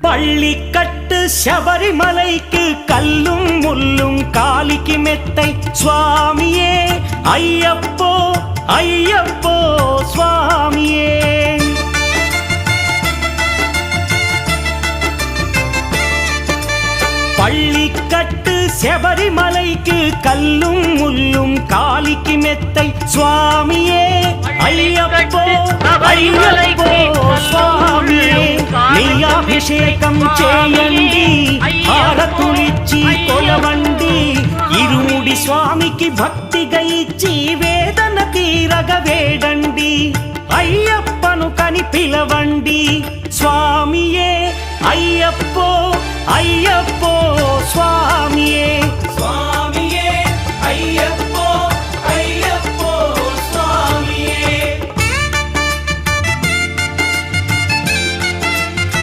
பள்ளிக்கட்டு சபரிமலைக்கு கல்லும் முள்ளும் காலிக்கு மெத்தை சுவாமியே ஐயப்போ ஐயப்போ சுவாமியே. பள்ளிக்கட்டு சபரிமலைக்கு கல்லும் முள்ளும் காலிக்கு மெத்தை சுவாமியே ஐயப்போ ஐயப்போ சுவாமியே. నెయ్యాభిషేకం చేయండి హారతులిచ్చి కొలవండి ఇరుముడి స్వామికి భక్తిగా ఇచ్చి వేదన తీరగ వేడండి అయ్యప్పను కని పిలవండి స్వామియే అయ్యప్పో అయ్యప్పో స్వామియే.